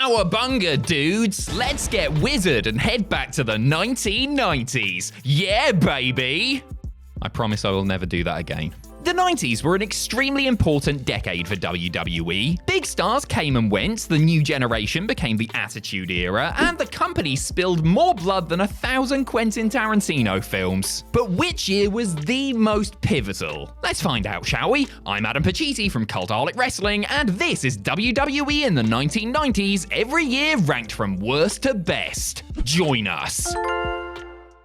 Cowabunga, dudes! Let's get wizard and head back to the 1990s. Yeah, baby! I promise I will never do that again. The 90s were an extremely important decade for WWE. Big stars came and went, the new generation became the Attitude Era, and the company spilled more blood than 1,000 Quentin Tarantino films. But which year was the most pivotal? Let's find out, shall we? I'm Adam Pacitti from Cultaholic Wrestling, and this is WWE in the 1990s, every year ranked from worst to best. Join us.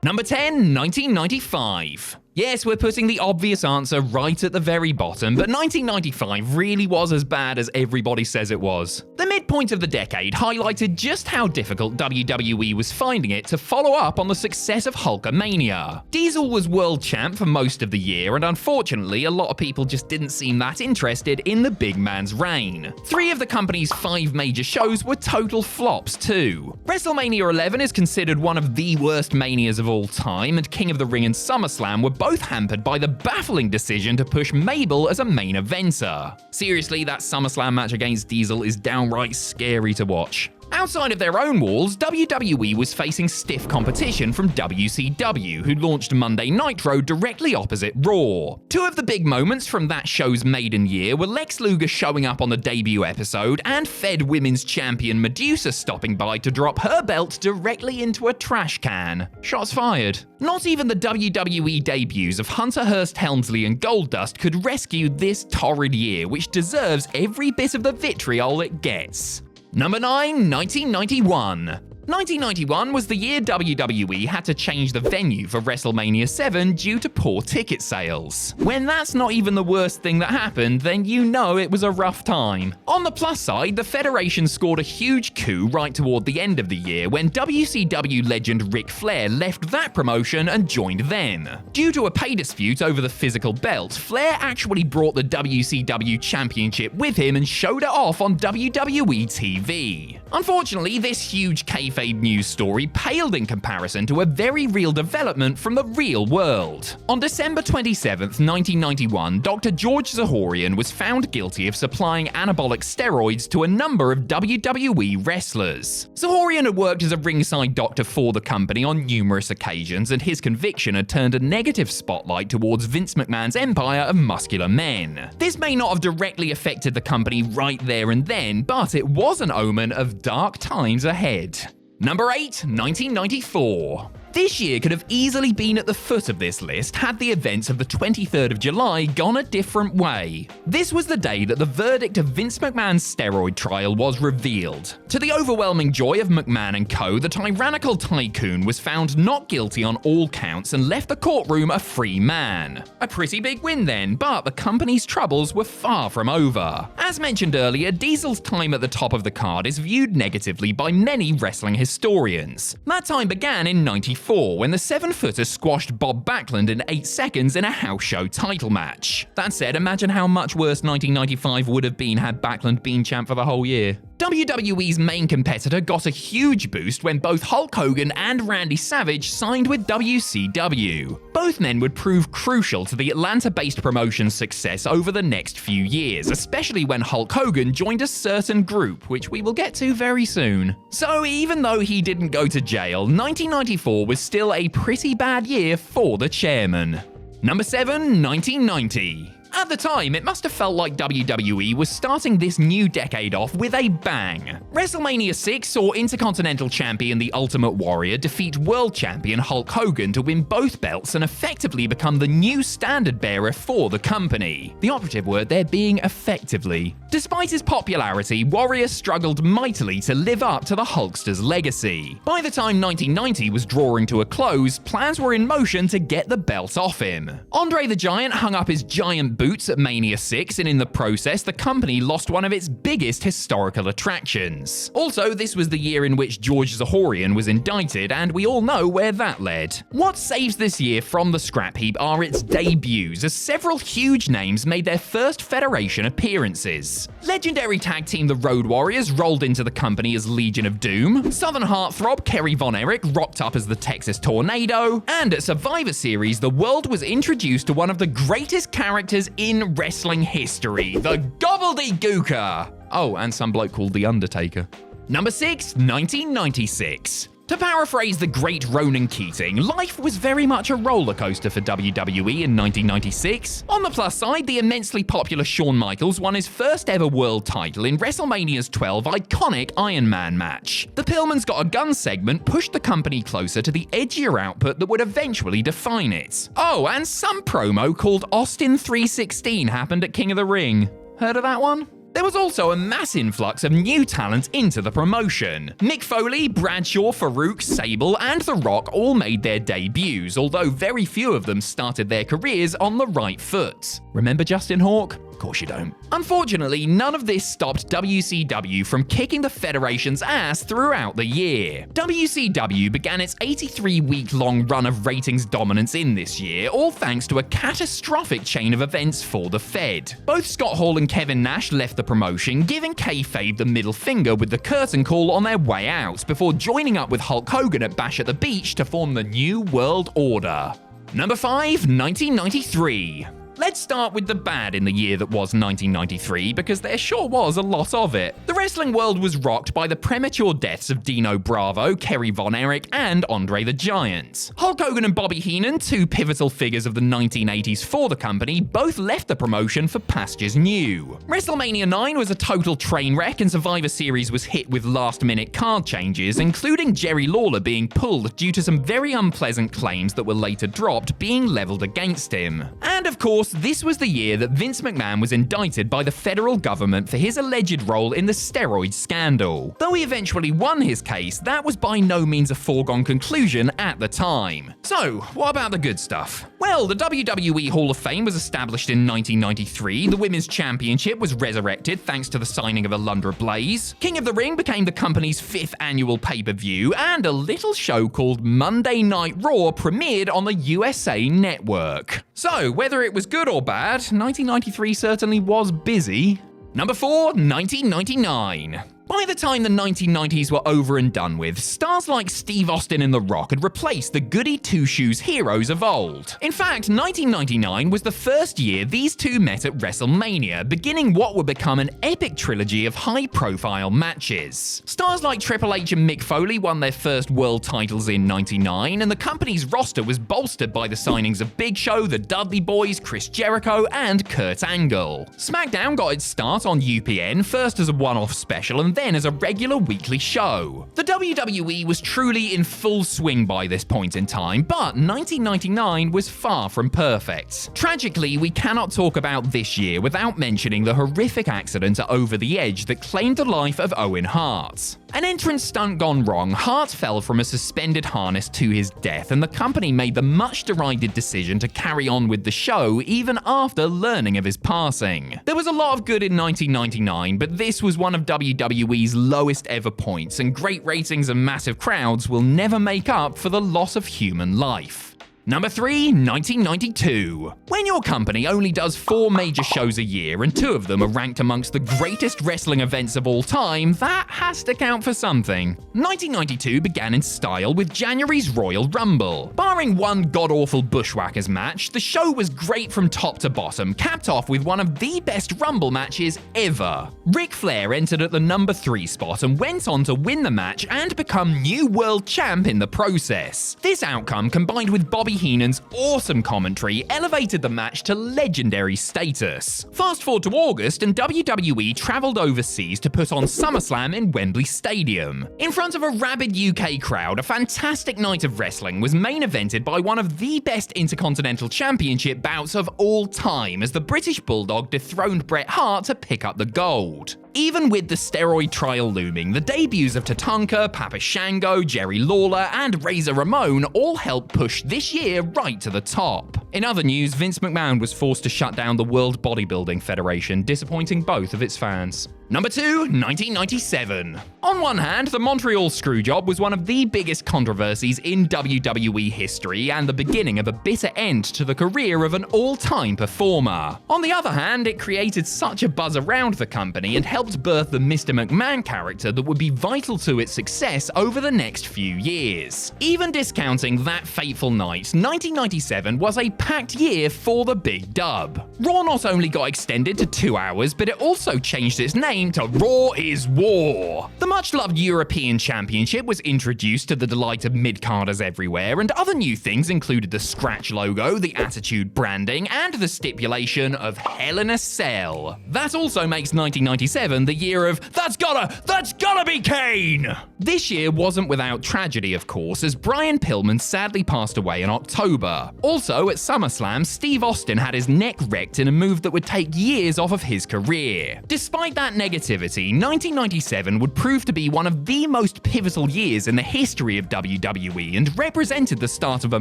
Number 10, 1995. Yes, we're putting the obvious answer right at the very bottom, but 1995 really was as bad as everybody says it was. The midpoint of the decade highlighted just how difficult WWE was finding it to follow up on the success of Hulkamania. Diesel was world champ for most of the year, and unfortunately, a lot of people just didn't seem that interested in the big man's reign. 3 of the company's 5 major shows were total flops too. WrestleMania 11 is considered one of the worst manias of all time, and King of the Ring and SummerSlam were both hampered by the baffling decision to push Mabel as a main eventer. Seriously, that SummerSlam match against Diesel is downright scary to watch. Outside of their own walls, WWE was facing stiff competition from WCW, who launched Monday Nitro directly opposite Raw. 2 of the big moments from that show's maiden year were Lex Luger showing up on the debut episode and Fed Women's Champion Medusa stopping by to drop her belt directly into a trash can. Shots fired. Not even the WWE debuts of Hunter Hearst Helmsley and Goldust could rescue this torrid year, which deserves every bit of the vitriol it gets. Number 9, 1991. 1991 was the year WWE had to change the venue for WrestleMania 7 due to poor ticket sales. When that's not even the worst thing that happened, then you know it was a rough time. On the plus side, the Federation scored a huge coup right toward the end of the year when WCW legend Ric Flair left that promotion and joined them. Due to a pay dispute over the physical belt, Flair actually brought the WCW Championship with him and showed it off on WWE TV. Unfortunately, this huge kayfabe news story paled in comparison to a very real development from the real world. On December 27, 1991, Dr. George Zahorian was found guilty of supplying anabolic steroids to a number of WWE wrestlers. Zahorian had worked as a ringside doctor for the company on numerous occasions, and his conviction had turned a negative spotlight towards Vince McMahon's empire of muscular men. This may not have directly affected the company right there and then, but it was an omen of dark times ahead. Number 8, 1994. This year could have easily been at the foot of this list had the events of the 23rd of July gone a different way. This was the day that the verdict of Vince McMahon's steroid trial was revealed. To the overwhelming joy of McMahon and co., the tyrannical tycoon was found not guilty on all counts and left the courtroom a free man. A pretty big win then, but the company's troubles were far from over. As mentioned earlier, Diesel's time at the top of the card is viewed negatively by many wrestling historians. That time began in '94. When the 7-footer squashed Bob Backlund in 8 seconds in a house show title match. That said, imagine how much worse 1995 would have been had Backlund been champ for the whole year. WWE's main competitor got a huge boost when both Hulk Hogan and Randy Savage signed with WCW. Both men would prove crucial to the Atlanta-based promotion's success over the next few years, especially when Hulk Hogan joined a certain group, which we will get to very soon. So even though he didn't go to jail, 1994 was still a pretty bad year for the chairman. Number 7, 1990. At the time, it must have felt like WWE was starting this new decade off with a bang. WrestleMania 6 saw Intercontinental Champion The Ultimate Warrior defeat World Champion Hulk Hogan to win both belts and effectively become the new standard bearer for the company. The operative word there being effectively. Despite his popularity, Warrior struggled mightily to live up to the Hulkster's legacy. By the time 1990 was drawing to a close, plans were in motion to get the belt off him. Andre the Giant hung up his giant boots at Mania 6, and in the process, the company lost one of its biggest historical attractions. Also, this was the year in which George Zahorian was indicted, and we all know where that led. What saves this year from the scrap heap are its debuts, as several huge names made their first Federation appearances. Legendary tag team the Road Warriors rolled into the company as Legion of Doom, Southern Heartthrob Kerry Von Erich rocked up as the Texas Tornado, and at Survivor Series, the world was introduced to one of the greatest characters in wrestling history, the Gobbledygooker. Oh, and some bloke called The Undertaker. Number 6, 1996. To paraphrase the great Ronan Keating, life was very much a roller coaster for WWE in 1996. On the plus side, the immensely popular Shawn Michaels won his first ever world title in WrestleMania's 12 iconic Iron Man match. The Pillman's Got a Gun segment pushed the company closer to the edgier output that would eventually define it. Oh, and some promo called Austin 316 happened at King of the Ring. Heard of that one? There was also a mass influx of new talent into the promotion. Mick Foley, Bradshaw, Farouk, Sable, and The Rock all made their debuts, although very few of them started their careers on the right foot. Remember Justin Hawke? Of course you don't. Unfortunately, none of this stopped WCW from kicking the Federation's ass throughout the year. WCW began its 83-week-long run of ratings dominance in this year, all thanks to a catastrophic chain of events for the Fed. Both Scott Hall and Kevin Nash left the promotion, giving kayfabe the middle finger with the curtain call on their way out, before joining up with Hulk Hogan at Bash at the Beach to form the New World Order. Number 5, 1993. Let's start with the bad in the year that was 1993, because there sure was a lot of it. The wrestling world was rocked by the premature deaths of Dino Bravo, Kerry Von Erich, and Andre the Giant. Hulk Hogan and Bobby Heenan, two pivotal figures of the 1980s for the company, both left the promotion for pastures new. WrestleMania 9 was a total train wreck, and Survivor Series was hit with last-minute card changes, including Jerry Lawler being pulled due to some very unpleasant claims that were later dropped being leveled against him. And of course, this was the year that Vince McMahon was indicted by the federal government for his alleged role in the steroid scandal. Though he eventually won his case, that was by no means a foregone conclusion at the time. So, what about the good stuff? Well, the WWE Hall of Fame was established in 1993, the Women's Championship was resurrected thanks to the signing of Alundra Blaze, King of the Ring became the company's 5th annual pay-per-view, and a little show called Monday Night Raw premiered on the USA Network. So, whether it was good or bad, 1993 certainly was busy. Number 4, 1999. By the time the 1990s were over and done with, stars like Steve Austin and The Rock had replaced the goody two-shoes heroes of old. In fact, 1999 was the first year these two met at WrestleMania, beginning what would become an epic trilogy of high-profile matches. Stars like Triple H and Mick Foley won their first world titles in '99, and the company's roster was bolstered by the signings of Big Show, the Dudley Boys, Chris Jericho, and Kurt Angle. SmackDown got its start on UPN, first as a one-off special and then as a regular weekly show. The WWE was truly in full swing by this point in time, but 1999 was far from perfect. Tragically, we cannot talk about this year without mentioning the horrific accident at Over the Edge that claimed the life of Owen Hart. An entrance stunt gone wrong, Hart fell from a suspended harness to his death, and the company made the much-derided decision to carry on with the show even after learning of his passing. There was a lot of good in 1999, but this was one of WWE's lowest ever points, and great ratings and massive crowds will never make up for the loss of human life. Number 3, 1992. When your company only does 4 major shows a year and 2 of them are ranked amongst the greatest wrestling events of all time, that has to count for something. 1992 began in style with January's Royal Rumble. Barring one god-awful Bushwhackers match, the show was great from top to bottom, capped off with one of the best Rumble matches ever. Ric Flair entered at the number 3 spot and went on to win the match and become new world champ in the process. This outcome, combined with Bobby Heenan's awesome commentary, elevated the match to legendary status. Fast forward to August, and WWE traveled overseas to put on SummerSlam in Wembley Stadium. In front of a rabid UK crowd, a fantastic night of wrestling was main evented by one of the best Intercontinental Championship bouts of all time, as the British Bulldog dethroned Bret Hart to pick up the gold. Even with the steroid trial looming, the debuts of Tatanka, Papa Shango, Jerry Lawler, and Razor Ramon all helped push this year right to the top. In other news, Vince McMahon was forced to shut down the World Bodybuilding Federation, disappointing both of its fans. Number 2, 1997. On one hand, the Montreal Screwjob was one of the biggest controversies in WWE history and the beginning of a bitter end to the career of an all-time performer. On the other hand, it created such a buzz around the company and helped birth the Mr. McMahon character that would be vital to its success over the next few years. Even discounting that fateful night, 1997 was a packed year for the big dub. Raw not only got extended to 2 hours, but it also changed its name to Raw is War. The much-loved European Championship was introduced to the delight of mid-carders everywhere, and other new things included the scratch logo, the Attitude branding, and the stipulation of Hell in a Cell. That also makes 1997 the year of That's gotta be Kane! This year wasn't without tragedy, of course, as Brian Pillman sadly passed away in October. Also, at SummerSlam, Steve Austin had his neck wrecked in a move that would take years off of his career. Despite that negativity, 1997 would prove to be one of the most pivotal years in the history of WWE and represented the start of a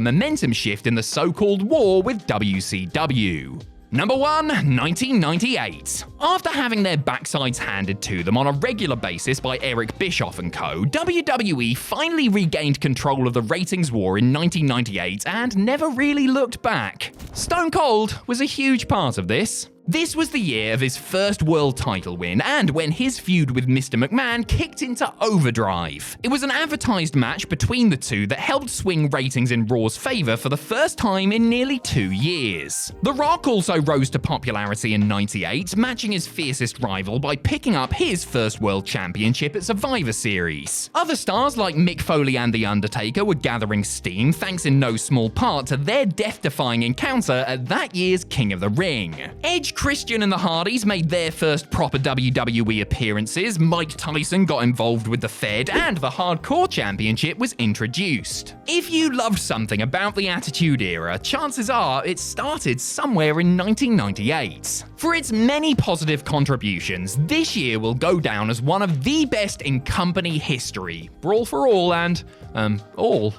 momentum shift in the so-called war with WCW. Number 1, 1998. After having their backsides handed to them on a regular basis by Eric Bischoff and co., WWE finally regained control of the ratings war in 1998 and never really looked back. Stone Cold was a huge part of this. This was the year of his first world title win, and when his feud with Mr. McMahon kicked into overdrive. It was an advertised match between the two that helped swing ratings in Raw's favor for the first time in nearly 2 years. The Rock also rose to popularity in '98, matching his fiercest rival by picking up his first world championship at Survivor Series. Other stars like Mick Foley and The Undertaker were gathering steam thanks in no small part to their death-defying encounter at that year's King of the Ring. Edge, Christian and the Hardys made their first proper WWE appearances, Mike Tyson got involved with the Fed, and the Hardcore Championship was introduced. If you loved something about the Attitude Era, chances are it started somewhere in 1998. For its many positive contributions, this year will go down as one of the best in company history. Brawl for all and, all.